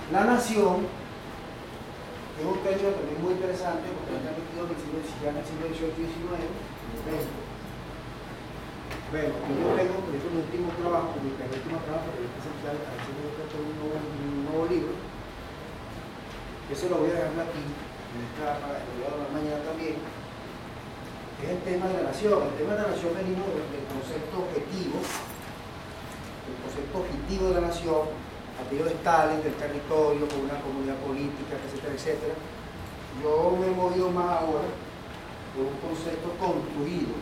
La nación es un término también muy interesante porque está metido en el siglo XVIII y XIX. Bueno, yo tengo, por ejemplo, mi último trabajo, mi penúltimo trabajo, porque yo empecé a hacer un nuevo libro. Yo se lo voy a dejar aquí, en esta, lo voy a dar mañana también. Es el tema de la nación. El tema de la nación venimos del concepto objetivo, de la nación, aquello de Stalin, del territorio, con una comunidad política, etcétera, etcétera. Yo me he movido más ahora por un concepto construido,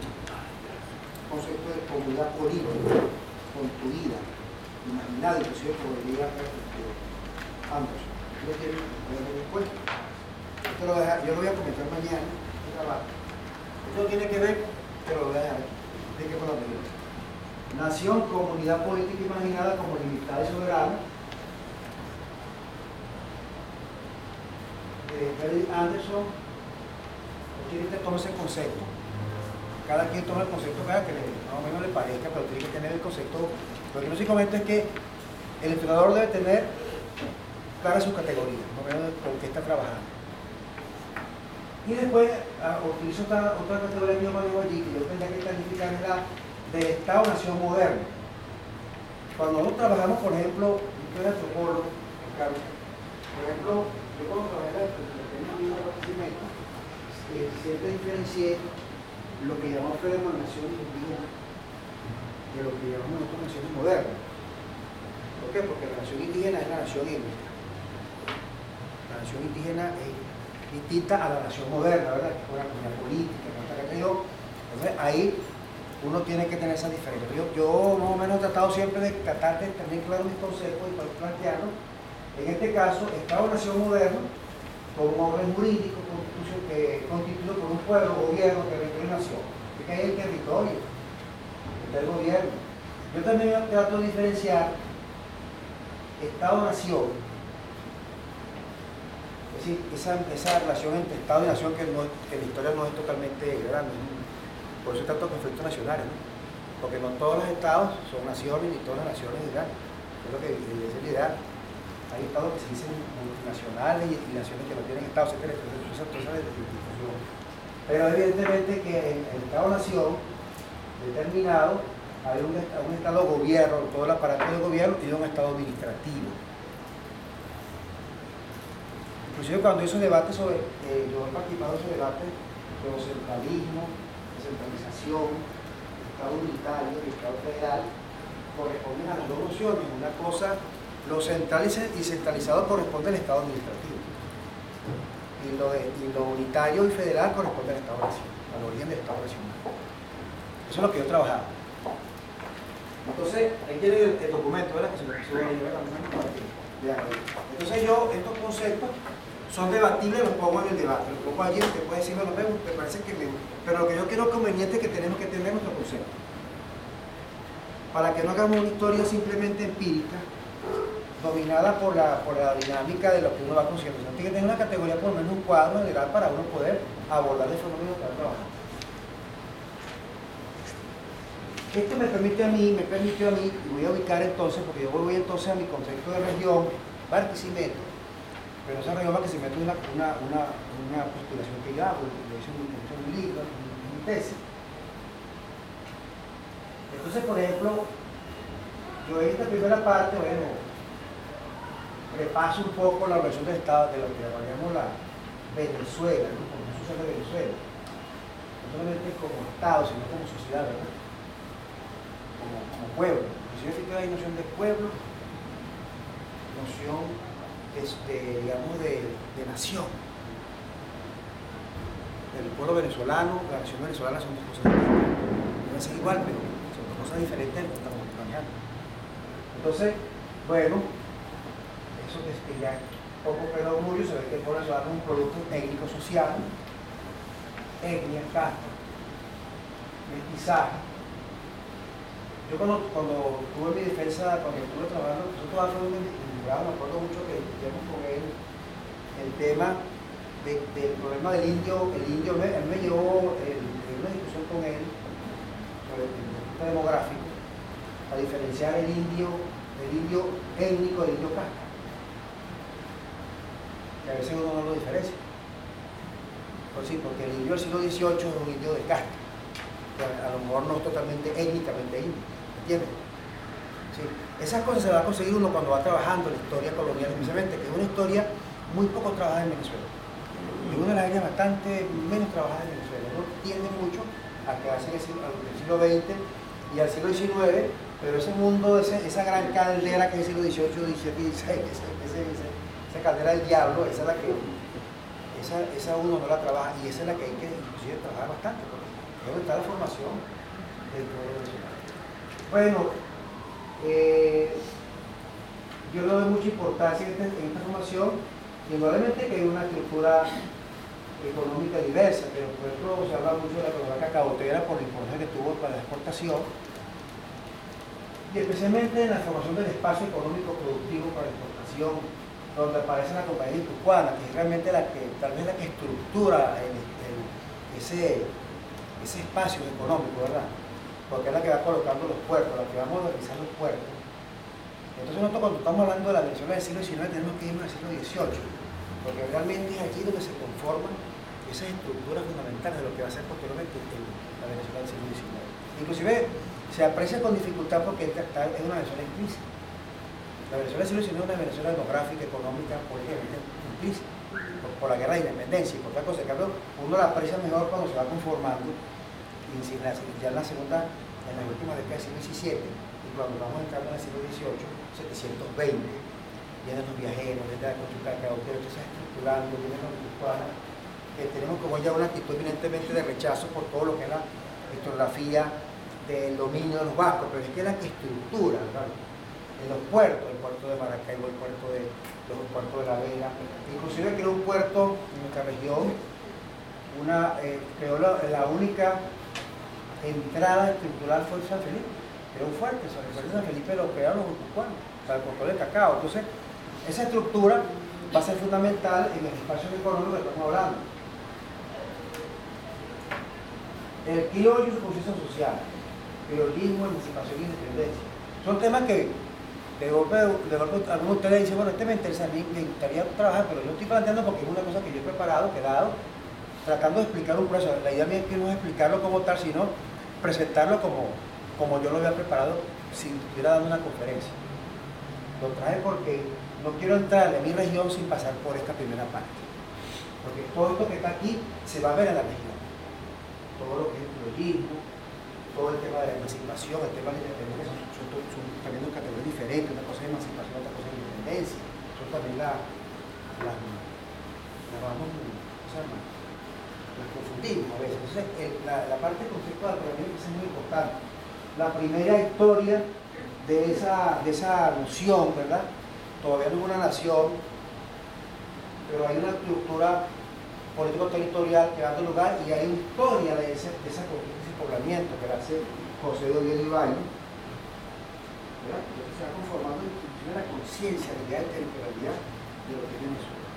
concepto de comunidad política, construida, imaginada, inclusive podría Anderson. ¿Lo tienen después? Yo lo voy a comentar mañana en trabajo. Esto tiene que ver, pero lo voy a dejar aquí. ¿De qué por lo menos? Nación, comunidad política imaginada como limitada y soberana. Fredrik Anderson, quiere que tome ese concepto. Cada quien toma el concepto que más o menos le parezca, pero tiene que tener el concepto. Lo que no se comenta es que el entrenador debe tener clara su categoría, más o menos con qué está trabajando. Y después utilizo otra categoría que yo manejo allí, que yo tendría que calificar es la de Estado-Nación moderno. Cuando nosotros trabajamos, por ejemplo, yo soy antropólogo, Carlos, por ejemplo, yo cuando trabajé en la siempre diferencié lo que llamamos Federman naciones indígenas de lo que llamamos nosotros naciones modernas. ¿Por qué? Porque la nación indígena es la nación étnica. La nación indígena es distinta a la nación moderna, ¿verdad? Que es una comunidad política, entonces ahí uno tiene que tener esa diferencia. Yo más o menos he tratado siempre de tratar de tener claro mis conceptos y para plantearlos. En este caso, Estado-Nación moderno, con un orden jurídico constituido por un pueblo, gobierno, territorio y nación. Que hay el territorio, está el gobierno. Yo también trato de diferenciar Estado-Nación, es decir, esa relación entre Estado y Nación que en la historia no es totalmente grande. Por eso hay tantos conflictos nacionales, ¿no? Porque no todos los estados son naciones ni todas las naciones dirán. Es lo que es la idea. Hay estados que se dicen multinacionales y naciones que no tienen estados, etcétera. Pero evidentemente que en el Estado-Nación determinado hay un Estado-gobierno, todo el aparato de gobierno y un Estado administrativo. Inclusive cuando hizo debates sobre, yo he participado en ese debate sobre centralismo, descentralización, Estado unitario y Estado federal, corresponden a las dos nociones. Una cosa, lo central y centralizado corresponde al Estado administrativo. Y lo unitario y federal corresponde al Estado-Nación, al origen del Estado-Nacional. Eso es lo que yo he trabajado. Entonces, ahí tiene el documento, ¿verdad? Que se lo puso ahí, ¿verdad? Entonces estos conceptos son debatibles, los pongo en el debate, los pongo allí, usted puede decirme, me parece que pero lo que yo creo conveniente es que tenemos que tener nuestro concepto. Para que no hagamos una historia simplemente empírica, dominada por la dinámica de lo que uno va consciente. Tiene que tener una categoría, por lo menos un cuadro general para uno poder abordar el fenómeno que está trabajando. Esto me permitió a mí, y voy a ubicar entonces, porque yo voy entonces a mi concepto de región, Barquisimeto, pero esa región Barquisimeto es una postulación que yo hago, lo hice en un libro, en mi tesis. Entonces, por ejemplo, yo en esta primera parte, bueno, repaso un poco la relación del Estado, de lo que llamamos la Venezuela, ¿no? Como sociedad de Venezuela. No solamente como Estado, sino como sociedad, ¿verdad? Como pueblo. Inclusive que hay noción de pueblo, noción digamos de nación. El pueblo venezolano, la nación venezolana son dos cosas diferentes. No es igual, pero son dos cosas diferentes que estamos manejando. Entonces, bueno, eso es que ya poco pero orgullo, se ve que el pueblo venezolano es un producto técnico-social, etnia, casta, mestizaje. Yo cuando tuve mi defensa, cuando estuve trabajando, nosotros hacemos un grado, me acuerdo mucho que discutíamos con él el tema del problema del indio. Él me llevó una discusión con él sobre el punto demográfico, a diferenciar el indio étnico del indio casta. que a veces uno no lo diferencia. Pues sí, porque el indio del siglo XVIII es un indio de casta, que a lo mejor no es totalmente étnicamente indio, ¿entiendes? Sí. Esas cosas se va a conseguir uno cuando va trabajando la historia colonial, especialmente, que es una historia muy poco trabajada en Venezuela. Es una de las áreas bastante menos trabajadas en Venezuela. No tiende mucho a quedarse en el siglo XX y al siglo XIX, pero ese mundo, esa gran caldera que es el siglo XVIII, XVII, XVI, esa caldera del diablo, esa es la que esa uno no la trabaja, y esa es la que hay que inclusive trabajar bastante, porque es donde está la formación del pueblo venezolano. Bueno, yo le doy mucha importancia en esta formación, indudablemente que hay una estructura económica diversa, pero por ejemplo se habla mucho de la economía cacaotera por la importancia que tuvo para la exportación, y especialmente en la formación del espacio económico productivo para la exportación, donde aparece la compañía guipuzcoana, que es realmente la que, tal vez la que estructura ese espacio económico, ¿verdad? Porque es la que va colocando los puertos, la que va a modernizar los puertos. Entonces nosotros cuando estamos hablando de la Venezuela del siglo XIX tenemos que irnos al siglo XVIII, porque realmente es allí donde se conforman esas estructuras fundamentales de lo que va a ser posteriormente la Venezuela del siglo XIX. Inclusive se aprecia con dificultad porque es una Venezuela en crisis. La Venezuela del siglo XIX es una Venezuela demográfica, económica, políticamente en crisis, por la guerra de independencia y por otra cosa. En cambio, uno la aprecia mejor cuando se va conformando, y ya en la segunda, en las últimas décadas del siglo XVII, y cuando vamos entrando en el siglo XVIII, 720, vienen los viajeros, desde la Cochucaca, que se está estructurando, vienen los guipuzcoanos, que tenemos como ya una actitud evidentemente de rechazo por todo lo que es la historiografía del dominio de los vascos, pero es que es la que estructura, ¿verdad? En los puertos, el puerto de Maracaibo, el puerto de La Vega, inclusive creó un puerto en nuestra región, creó la única entrada estructural fue San Felipe, creó un fuerte, el fuerte de San Felipe lo crearon los guipuzcoanos, para el control del cacao. Entonces, esa estructura va a ser fundamental en el espacio económico que estamos hablando. El criollo y su posición social, criollismo, emancipación y independencia, son temas que de golpe algunos de ustedes dicen, bueno, este me interesa, a mí me gustaría trabajar, pero yo estoy planteando porque es una cosa que yo he preparado, que he dado, tratando de explicar un proceso. La idea mía es que no es explicarlo como tal, sino presentarlo como yo lo había preparado si estuviera dando una conferencia. Lo traje porque no quiero entrar en mi región sin pasar por esta primera parte, porque todo esto que está aquí se va a ver en la región, todo lo que es el criollismo, todo el tema de la emancipación, el tema de la independencia, son también dos categorías diferentes, una cosa es emancipación, otra cosa es independencia, son también las confundimos a veces. Entonces, la parte conceptual para mí es muy importante. La primera historia de esa noción, ¿verdad? Todavía no es una nación, pero hay una estructura político-territorial que da lugar y hay una historia de esa conquista y poblamiento que la hace José de Oviedo y Baño, ¿verdad? Entonces se va conformando inclusive la conciencia de la idea de territorialidad de lo que es Venezuela.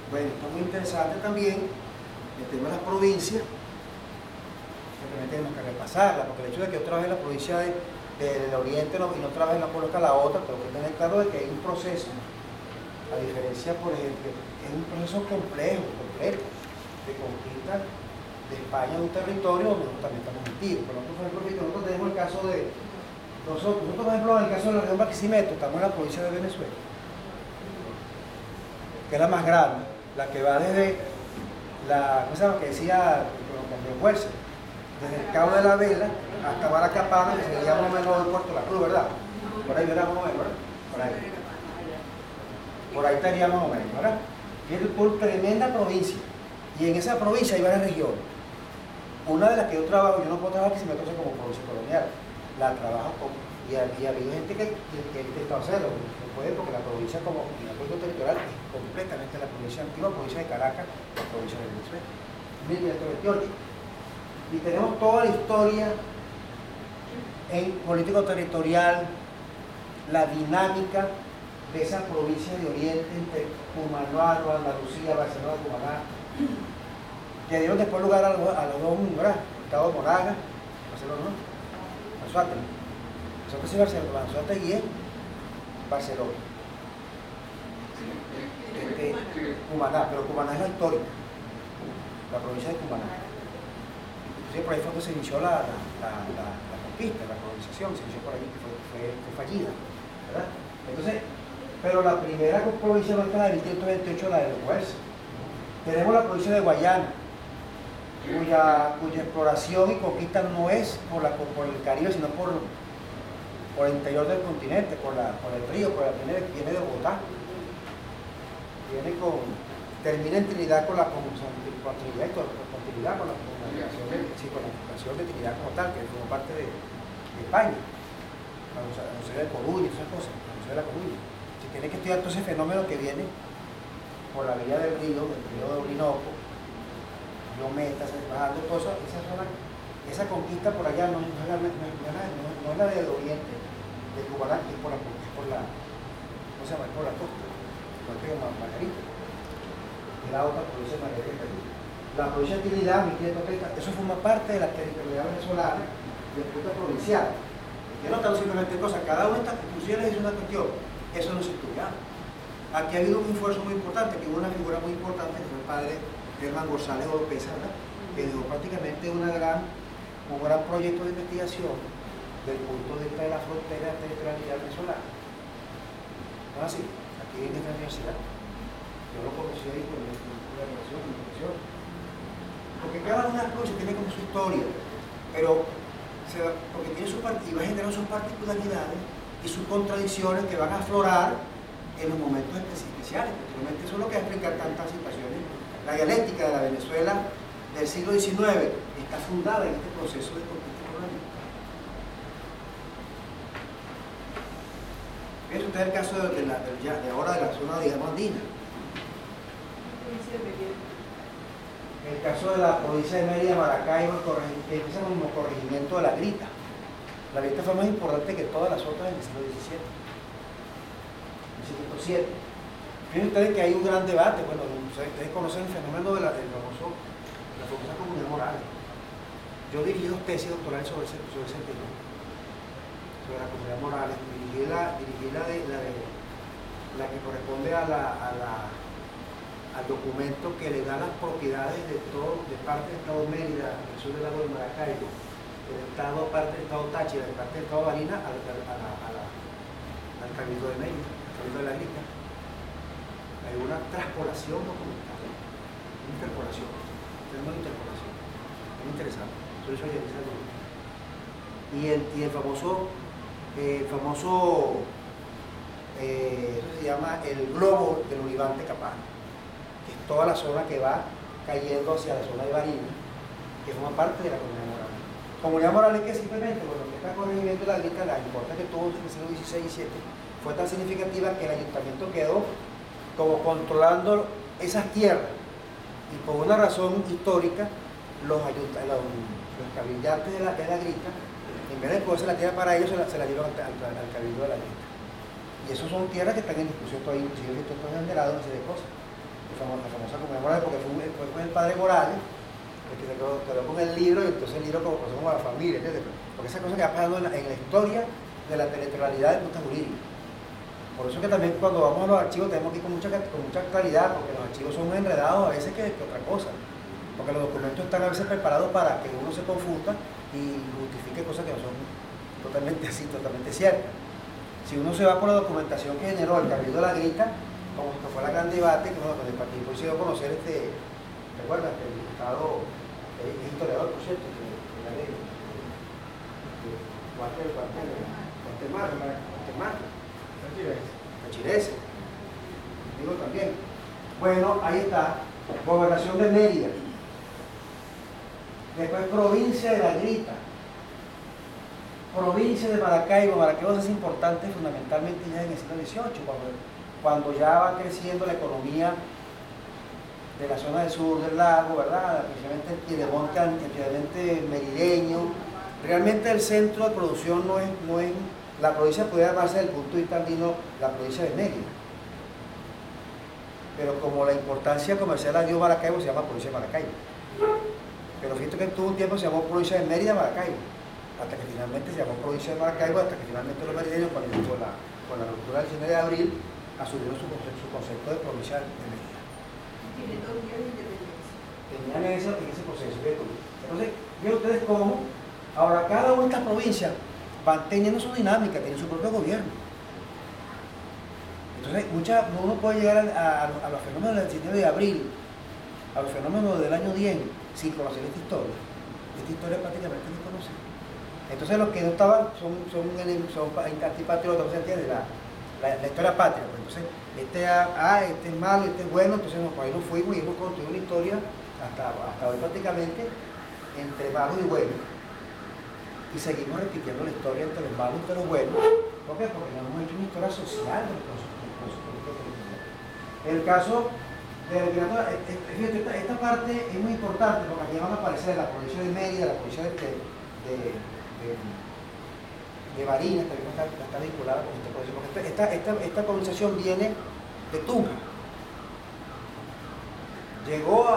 Bueno, esto es muy interesante también el tema de las provincias, que también tenemos que repasarla, porque el hecho de que yo trabaje en la provincia del Oriente y no trabaje en la coloca la otra, pero que tener claro de que hay un proceso, a diferencia, por ejemplo, es un proceso complejo, completo, de conquista de España de un territorio donde nosotros también estamos metidos. Por ejemplo, nosotros tenemos el caso de, nosotros por ejemplo, en el caso de la región Barquisimeto, estamos en la provincia de Venezuela, que es la más grande, la que va desde ¿cómo se llama? Que decía Andrés Huerce, desde el Cabo de la Vela hasta Baracapana, que sería más o menos el Puerto La Cruz, ¿verdad? Por ahí verá más o menos, ¿verdad? Por ahí estaría más o menos, ¿verdad? Y es una tremenda provincia, y en esa provincia hay varias regiones. Una de las que yo trabajo, yo no puedo trabajar que se me conoce como provincia colonial, la trabajo y ha habido gente que intenta hacerlo, no puede, porque la provincia como el acuerdo territorial es completamente la provincia antigua, provincia de Caracas, la provincia de Venezuela, 1528. Y tenemos toda la historia en político territorial, la dinámica de esas provincias de Oriente entre Cumaná, Andalucía, Barcelona, Cumaná, que dieron después lugar a los dos, ¿verdad? Estado Moraga, Barcelona, ¿no? Anzoátegui y Barcelona. Anzoátegui y Barcelona. Cumaná, pero Cumaná es la histórica, la provincia de Cumaná. Entonces por ahí fue que se inició la conquista, la colonización, se inició por allí, que fue fallida, ¿verdad? Entonces, pero la primera provincia nuestra de 1528 la de los Wells. Tenemos la provincia de Guayana, cuya exploración y conquista no es por el Caribe, sino por el interior del continente, por el río, viene de Bogotá. Termina en Trinidad con la nación de Trinidad como tal, que forma parte de España, la Universidad de Coruña, esas cosas, la Universidad de la Coruña. Si tiene que estudiar todo ese fenómeno que viene por la vía del río de Orinoco, río Meta, bajando todo eso, esa zona, esa conquista por allá no es la del oriente, de Cumaná, que es por la costa, por el río Margarita, de la otra provincia de Margarita. La provincia de Trinidad, 1530, eso forma parte de la territorialidad venezolana del punto provincial. Yo no estamos simplemente cosas, cada una de estas constituciones es una cuestión, eso no se estudia. Aquí ha habido un esfuerzo muy importante, que hubo una figura muy importante, que fue el padre Germán González Oropesa, que dejó prácticamente un gran proyecto de investigación del punto de vista de la frontera de territorialidad venezolana. ¿No es así? Aquí en esta universidad. Yo lo conocí ahí con la relación. Porque cada una de las cosas tiene como su historia, pero porque tiene su y va a generar sus particularidades y sus contradicciones que van a aflorar en los momentos especiales. Posteriormente eso es lo que va a explicar tantas situaciones. La dialéctica de la Venezuela del siglo XIX está fundada en este proceso de conquista colonial. ¿Ves usted el caso de ahora de la zona, digamos, andina? El caso de la provincia de Mérida, Maracaibo, empieza como corregimiento de la Grita. La Grita fue más importante que todas las otras en el siglo XVII. En el siglo VII. Fíjense ustedes que hay un gran debate. Bueno, ustedes conocen el fenómeno de la famosa comunidad moral. Yo dirigí 2 tesis doctorales sobre ese tema, sobre la comunidad moral. Dirigí la que corresponde al documento que le da las propiedades de parte del Estado Mérida, del sur del lago de Maracaibo, parte del Estado Táchira, de parte del Estado Barinas, al Cabildo de Mérida, al Cabildo de la Grita. Hay una transpolación documental, una interpolación, tenemos una interpolación, es muy interesante, sobre eso ya dice algo. Y el famoso eso se llama el globo del Olivante Capaz, que es toda la zona que va cayendo hacia la zona de Barinas, que forma parte de la comunidad moral. Comunidad moral es que simplemente, bueno, que está corrigiendo la Grita, la importancia que tuvo en el siglo XVI y XVII fue tan significativa que el ayuntamiento quedó como controlando esas tierras, y por una razón histórica los cabildantes de la Grita, en vez de poderse la tierra para ellos, se la dieron al Cabildo de la Grita. Y eso son tierras que están en discusión todavía, inclusive que están enderados, una serie de cosas. La famosa comunidad moral, porque fue el padre Morales el que se quedó con el libro, y entonces el libro como la familia, ¿entiendes? Porque esa cosa que va pasando en la historia de la territorialidad del punto jurídico. Por eso que también cuando vamos a los archivos tenemos que ir con mucha claridad, porque los archivos son más enredados a veces que otra cosa. Porque los documentos están a veces preparados para que uno se confunda y justifique cosas que no son totalmente ciertas. Si uno se va por la documentación que generó el Cabildo de la Grita, como que fue la gran debate, que cuando el partido se dio a conocer ¿recuerdas? Que el diputado es historiador, por cierto, Cachirese, digo también. Bueno, ahí está, Gobernación de Mérida, después provincia de la Grita, provincia de Maracaibo. Maracaibo es importante fundamentalmente ya en el siglo XVIII, cuando ya va creciendo la economía de la zona del sur del lago, ¿verdad? Especialmente el piedemonte merideño. Realmente el centro de producción no es la provincia, puede llamarse desde el punto de vista andino la provincia de Mérida. Pero como la importancia comercial la dio Maracaibo, se llama provincia de Maracaibo. Pero fíjate que tuvo un tiempo se llamó provincia de Mérida Maracaibo, hasta que finalmente se llamó provincia de Maracaibo, hasta que finalmente los merideños, con la ruptura del 19 de abril, asumieron su concepto de provincia de Mérida. Tiene 2 días de independencia. Tenían ese proceso. Entonces, vean ustedes cómo ahora cada una de estas provincias van teniendo su dinámica, tienen su propio gobierno. Entonces, uno puede llegar a los fenómenos del 19 de abril, a los fenómenos del año 10, sin conocer esta historia. Esta historia prácticamente no conoce. Entonces, los que no estaban son antipatriotas, ¿no se entiende? La historia patria. Pues, entonces, este es malo, este es bueno, entonces por ahí nos fuimos y hemos construido una historia hasta hoy prácticamente entre malos y buenos. Y seguimos repitiendo la historia entre los malos y entre los buenos. ¿Por qué? Porque no hemos hecho una historia social de los procesos políticos. En el caso de la literatura, fíjate, esta parte es muy importante porque aquí van a aparecer la provincia de Mérida, la provincia de Barinas, también está vinculada con este proceso. Porque esta colonización viene de Tunja. Llegó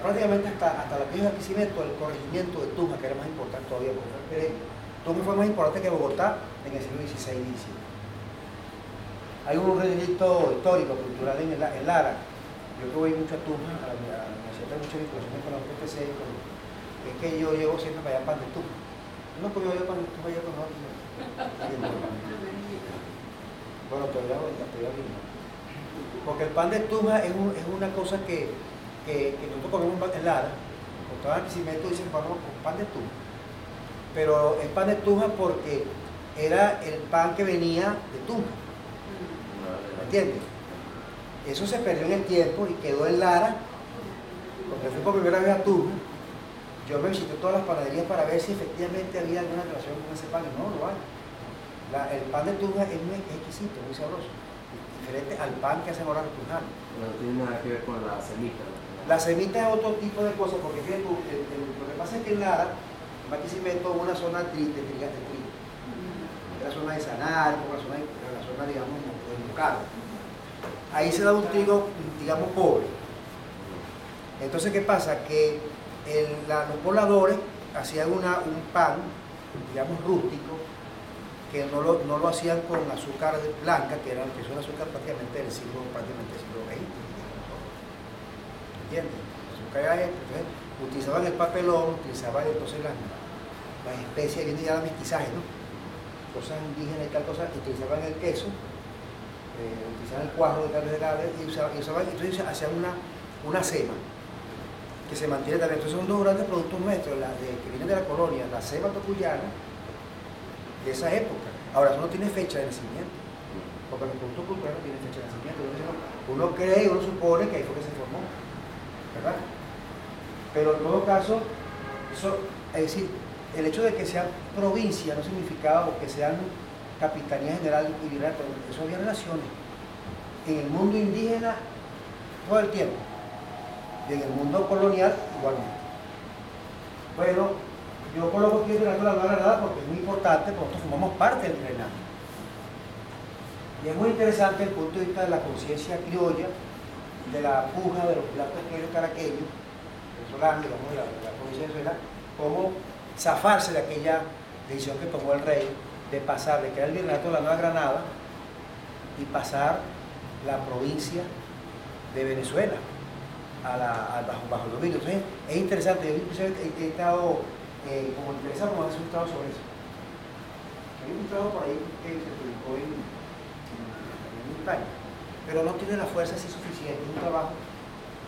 prácticamente hasta la que es Barquisimeto, el corregimiento de Tunja, que era más importante todavía, porque Tunja fue más importante que Bogotá en el siglo XVI y XVII. Hay un registro histórico, cultural en Lara. Yo que voy mucho a Tunja, me siento mucha vinculación con la UPC, es que yo llevo siempre para allá pan de Tunja. No, porque yo pan de Tunja ya con otros. Bueno, todavía vino. Porque el pan de Tunja es una cosa que nosotros comemos en Lara. Cuando estaban en Barquisimeto dicen pan de Tunja. Pero es pan de Tunja porque era el pan que venía de Tunja. ¿Me entiendes? Eso se perdió en el tiempo y quedó en Lara. Porque fui por primera vez a Tunja. Yo me visité todas las panaderías para ver si efectivamente había alguna relación con ese pan. Y no, lo hay. El pan de Tunja es muy exquisito, muy sabroso. Diferente al pan que hacen ahora los tunjanos. No tiene nada que ver con la semita. La semita es otro tipo de cosa, porque fíjate, lo que pasa es que en Lara, en Barquisimeto, hubo una zona de trigo. La zona de Sanar, la zona, digamos, del Bocado. Ahí se da un trigo, digamos, pobre. Entonces, ¿qué pasa? Que los pobladores hacían un pan, digamos, rústico, que no lo hacían con azúcar blanca, que es un azúcar prácticamente del siglo XX. ¿Entiendes? Entonces, utilizaban el papelón, utilizaban entonces las especies, viene ya el mestizaje, ¿no? Cosas indígenas y tal cosa, utilizaban el queso, utilizaban el cuajo de carne de ave y entonces hacían una ceba que se mantiene también. Entonces son dos grandes productos nuestros, que vienen de la colonia, la ceba tocuyana de esa época. Ahora, eso no tiene fecha de nacimiento, porque los productos culturales no tienen fecha de nacimiento. Uno cree, uno supone que ahí fue que se formó, ¿verdad? Pero en todo caso, es decir, el hecho de que sean provincia no significaba o que sean capitanía general y virreinato, eso había relaciones en el mundo indígena todo el tiempo y en el mundo colonial igualmente. Bueno, yo coloco aquí el virreinato de la Nueva Granada porque es muy importante, porque nosotros formamos parte del virreinato. Y es muy interesante desde el punto de vista de la conciencia criolla, de la puja de los platos caraqueños, venezolanos, digamos, de la provincia de Venezuela, cómo zafarse de aquella decisión que tomó el rey de pasar, de crear el virreinato de la Nueva Granada y pasar la provincia de Venezuela bajo el dominio. Entonces es interesante, yo he estado como interesado como hacer un trabajo sobre eso. Hay un trabajo por ahí que se publicó en España, pero no tiene la fuerza así suficiente, es un trabajo,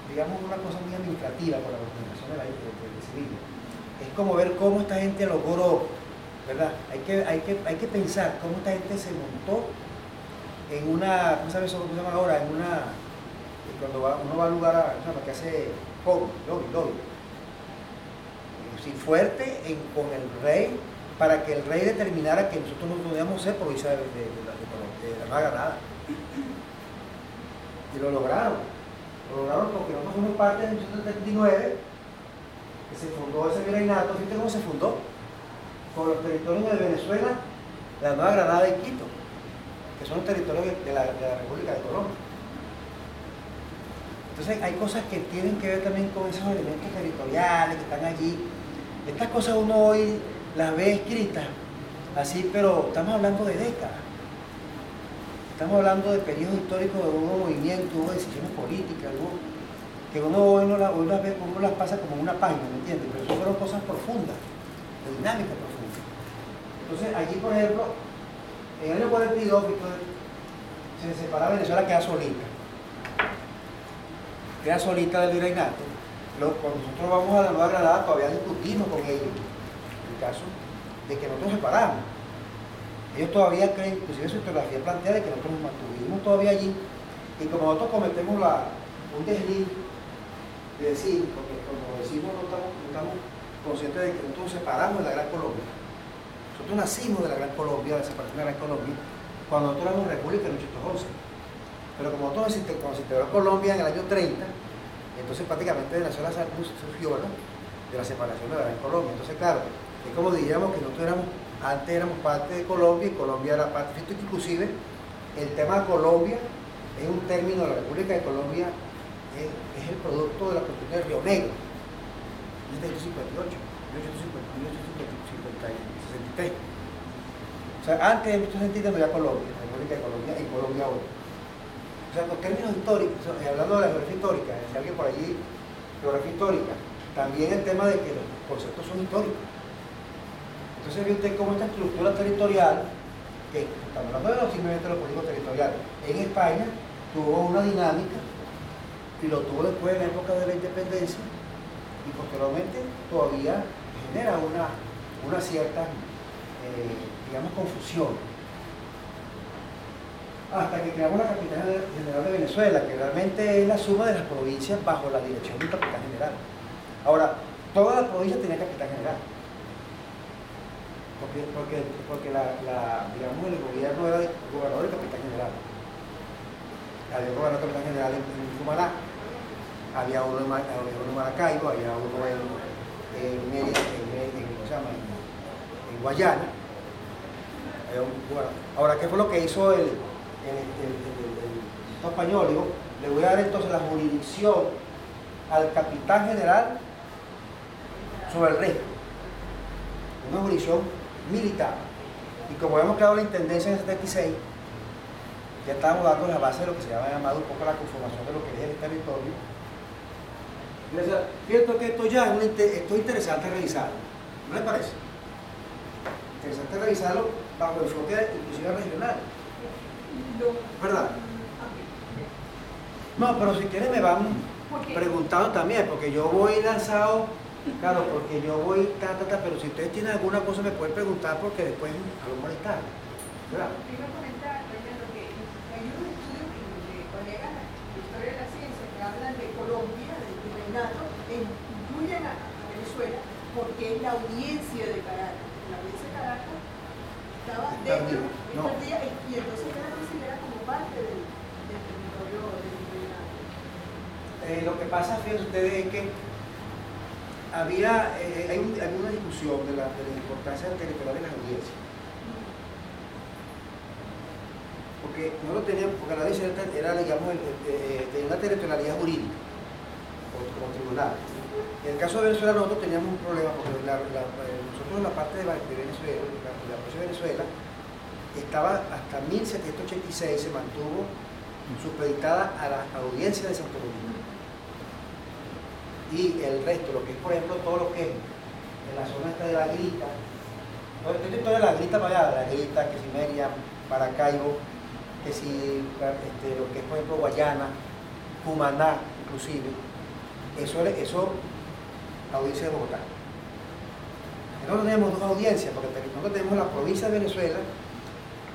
digamos, una cosa muy administrativa por la representación del civil. Es como ver cómo esta gente logró, ¿verdad? Hay que pensar cómo esta gente se montó en una, ¿cómo sabes eso? ¿Cómo se llama ahora? En una, cuando uno va al lugar que hace lobby. Sí, fuerte con el rey, para que el rey determinara que nosotros no podíamos ser provincia de la Nueva Granada. Y lo lograron porque nosotros fuimos parte de 1879, que se fundó ese virreinato. Fíjate cómo se fundó, con los territorios de Venezuela, de la Nueva Granada y Quito, que son los territorios de la República de Colombia. Entonces hay cosas que tienen que ver también con esos elementos territoriales que están allí. Estas cosas uno hoy las ve escritas así, pero estamos hablando de décadas. estamos hablando de periodos históricos de hubo movimientos, hubo decisiones políticas, que uno las pasa como una página, ¿me entiendes? Pero eso fueron cosas profundas, de dinámica profunda. Entonces, allí, por ejemplo, en el año 42, se separa Venezuela, queda solita del virreinato. Cuando nosotros vamos a la Nueva Granada, todavía discutimos con ellos, en el caso de que nosotros separamos. Ellos todavía creen, inclusive su historiografía plantea de que nosotros nos mantuvimos todavía allí, y como nosotros cometemos un desliz de decir, porque como decimos no estamos conscientes de que nosotros nos separamos de la Gran Colombia. Nosotros nacimos de la Gran Colombia, de la separación de la Gran Colombia, cuando nosotros éramos república en 1811. Pero como nosotros cuando se integró Colombia en el año 30, entonces prácticamente Venezuela surgió, ¿no?, de la separación de la Gran Colombia. Entonces, claro, es como diríamos que nosotros antes éramos parte de Colombia y Colombia era parte. Fíjate que inclusive el tema de Colombia es un término de la República de Colombia, es el producto de la cuestión del Río Negro, 1858, 1863. O sea, antes de 1863 no había Colombia, la República de Colombia y Colombia ahora. O sea, los términos históricos, hablando de la geografía histórica, si alguien por allí, geografía histórica, también el tema de que los conceptos son históricos. Entonces ve usted cómo esta estructura territorial, que estamos hablando de simplemente de los polígonos territoriales, en España tuvo una dinámica y lo tuvo después en la época de la independencia y posteriormente todavía genera una cierta, digamos, confusión. Hasta que creamos la Capital General de Venezuela, que realmente es la suma de las provincias bajo la dirección del Capitán General. Ahora, todas las provincias tenían Capitán General. Porque digamos, el gobierno era el gobernador y capitán general. Había un gobernador y capitán general en Cumaná, había uno en Maracaibo, había uno en Guayana. Ahora, ¿qué fue lo que hizo el español? Digo, le voy a dar entonces la jurisdicción al capitán general sobre el resto. Una jurisdicción militar. Y como hemos creado la intendencia en el 76, ya estábamos dando la base de lo que se llama llamado un poco la conformación de lo que es el territorio. Fíjate que esto ya es interesante revisarlo, ¿no les parece? Interesante revisarlo bajo el enfoque inclusive regional, ¿verdad? No, pero si quieren me van preguntando también, porque yo voy lanzado. Claro, porque yo voy pero si ustedes tienen alguna cosa me pueden preguntar porque después a lo molestar. ¿Verdad? Quiero comentar, primero, que hay unos estudios de colegas de historia de la ciencia que hablan de Colombia, del virreinato, e incluyen a Venezuela porque es la audiencia de Caracas. La audiencia de Caracas estaba dentro, y entonces era considerada como parte del territorio del virreinato. Lo que pasa, fíjense ustedes, es que hay una discusión de la importancia territorial de las audiencias. Porque nosotros teníamos, porque la audiencia era, digamos, de una territorialidad jurídica, como tribunal. En el caso de Venezuela nosotros teníamos un problema, porque nosotros en la parte de Venezuela, la provincia de Venezuela, estaba hasta 1786, se mantuvo supeditada a la audiencia de Santo Domingo. Y el resto, lo que es, por ejemplo, todo lo que es en la zona esta de la Grita, toda la Grita para allá, la Grita, que si Mérida, Maracaibo, que si lo que es, por ejemplo, Guayana, Cumaná, inclusive, eso audiencia de Bogotá. Nosotros tenemos dos audiencias, porque nosotros tenemos la provincia de Venezuela.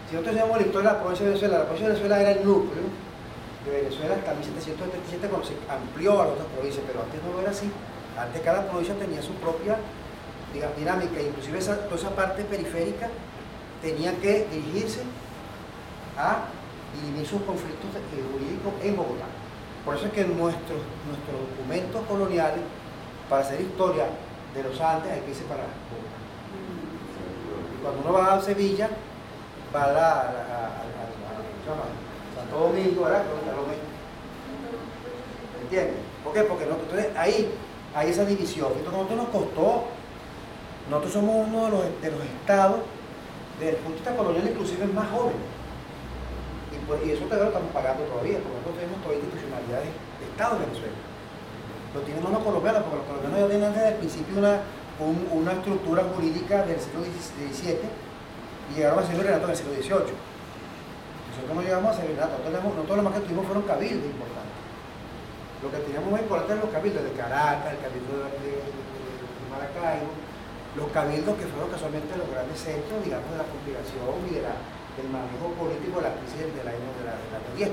Si nosotros tenemos la historia de la provincia de Venezuela era el núcleo de Venezuela hasta 1777 cuando se amplió a las otras provincias, pero antes no era así. Antes cada provincia tenía su propia, digamos, dinámica, inclusive toda esa parte periférica tenía que dirigirse a dirimir sus conflictos jurídicos en Bogotá. Por eso es que nuestros documentos coloniales, para hacer historia de los Andes, hay que irse para Bogotá. Y cuando uno va a Sevilla, va a Santo Domingo, ¿verdad? ¿Entiendes? ¿Por qué? Porque entonces ahí hay esa división. Entonces, nosotros nos costó, nosotros somos uno de los estados del punto de vista colonial inclusive más jóvenes. Y y eso todavía lo estamos pagando todavía, porque nosotros tenemos toda institucionalidad de Estado en Venezuela. Lo tienen los colombianos, porque los colombianos ya tienen desde el principio una estructura jurídica del siglo XVII y llegaron a ser virreinato en el siglo XVIII. Nosotros no llegamos a ser virreinato, nosotros lo más que tuvimos fueron cabildos importantes. Lo que teníamos muy importante eran los cabildos de Caracas, el cabildo de Maracaibo, los cabildos que fueron casualmente los grandes centros, digamos, de la complicación y del manejo político de la crisis del año de la 10.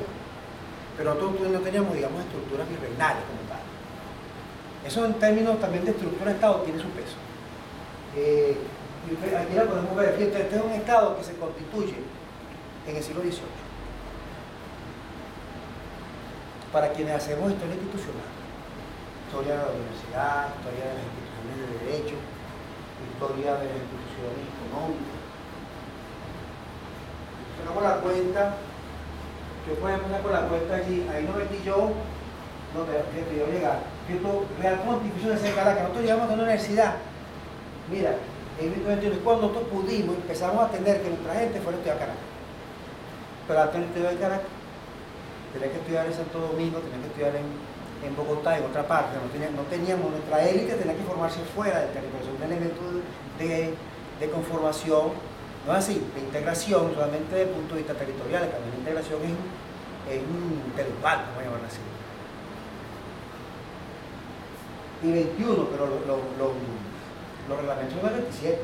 Pero nosotros no teníamos, digamos, estructuras virreinales como tal. Eso en términos también de estructura de Estado tiene su peso. Aquí la podemos ver, fíjate, este es un Estado que se constituye en el siglo XVIII. Para quienes hacemos historia institucional, historia de la universidad, historia de las instituciones de derecho, historia de las instituciones económicas. Hagamos la cuenta, yo puedo empezar con la cuenta allí, ahí no metí yo, donde yo llegar. Real Pontificio de Caracas, nosotros llegamos a una universidad, mira, en 1921, cuando nosotros pudimos, empezamos a atender que nuestra gente fuera a estudiar a Caracas. Pero antes de estudiar en Caracas, tenía que estudiar en Santo Domingo, tenía que estudiar en Bogotá, en otra parte, no teníamos, nuestra élite tenía que formarse fuera del territorio, es un elemento de conformación, no es así, de integración, solamente desde el punto de vista territorial, también la integración es intelectual, vamos a llamarlo así. Y 21, pero los reglamentos son del 27.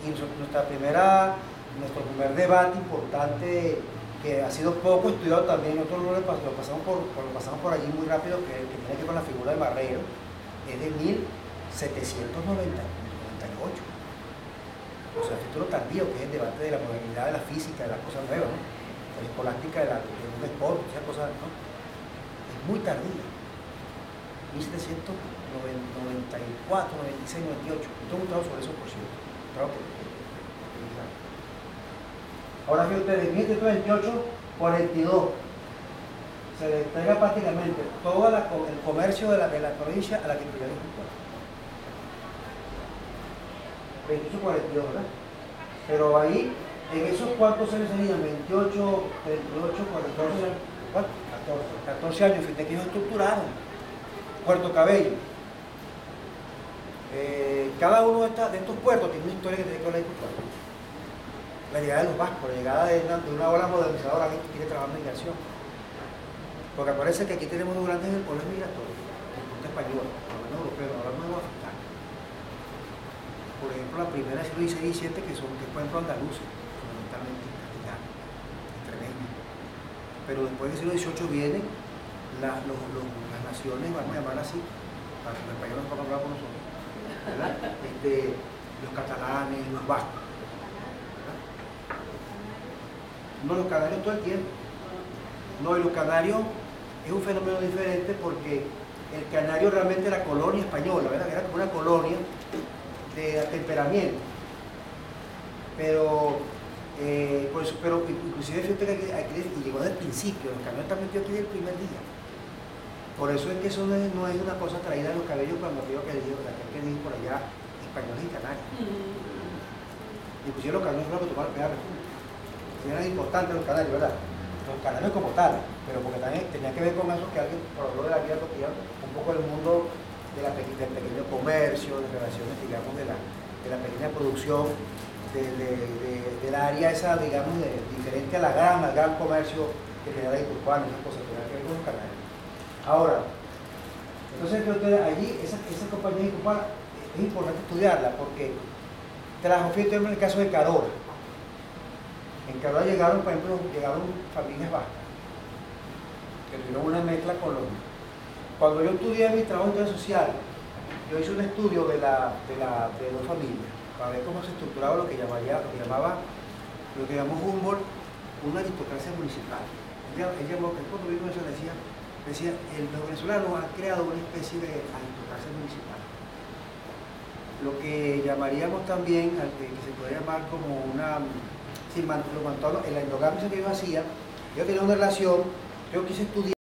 Y nuestro primer debate importante, que ha sido poco estudiado también, nosotros lo pasamos por allí muy rápido, que tiene que ver con la figura de Barrero, es de 1798. O sea, el título tardío, que es el debate de la modernidad de la física, de las cosas nuevas, ¿no? De la escolástica de un sport, esas cosas, ¿no? Es muy tardío. 1794, 96, 98. Esto es un trabajo sobre eso, por cierto. Ahora que ustedes, en 1728, 42, se le entrega prácticamente todo el comercio de la provincia a la que incluye el pueblo. 28, 42, ¿verdad? Pero ahí, en esos cuantos años serían 28, 38, 14 años, fíjate que ellos estructuraron. Puerto Cabello. Cada uno de estos puertos tiene una historia que tiene que ver con la agricultura. La llegada de los vascos, la llegada de una ola modernizadora que quiere trabajar en migración. Porque parece que aquí tenemos dos grandes polos migratorios, el punto español, el europeo, ahora no es africano. Por ejemplo, la primera siglo XVI y XVII, que por ejemplo andaluces, fundamentalmente castellanos, extremeños. Pero después del siglo XVIII vienen las naciones, vamos a llamarlas así, para que los españoles no puedan hablar con nosotros, ¿verdad? Los catalanes, los vascos, ¿verdad? No, los canarios todo el tiempo. No, y los canarios es un fenómeno diferente porque el canario realmente era colonia española, ¿verdad? Era como una colonia de temperamiento. Pero inclusive fíjate que aquí llegó desde el principio, los canarios están metidos aquí desde el primer día. Por eso es que eso no es una cosa traída de los cabellos cuando digo que dijo por allá españoles y canarios. Inclusive los canarios fueron los que tomaron la primera república. Eran importantes los canarios, ¿verdad? Los canarios como tal, pero porque también tenía que ver con eso que alguien habló de la vida cotidiana, un poco del mundo del pequeño comercio, de relaciones, digamos, de la pequeña producción, del área esa, digamos, diferente a al gran comercio que tenía la Guipuzcoana, esas cosas, que tenía que ver con los canarios. Ahora, entonces allí esa compañía Guipuzcoana es importante estudiarla porque trajo, fíjate en el caso de Carola. En Carola llegaron, por ejemplo, familias vascas que tuvieron una mezcla con los... Cuando yo estudié mi trabajo de historia social, yo hice un estudio de dos familias para ver cómo se estructuraba lo que llamó Humboldt una aristocracia municipal. Cuando vino eso decía, los venezolanos han creado una especie de aristocracia municipal. Lo que llamaríamos también, que se puede llamar como una... en la endogamia que yo hacía, yo tenía una relación, yo quise estudiar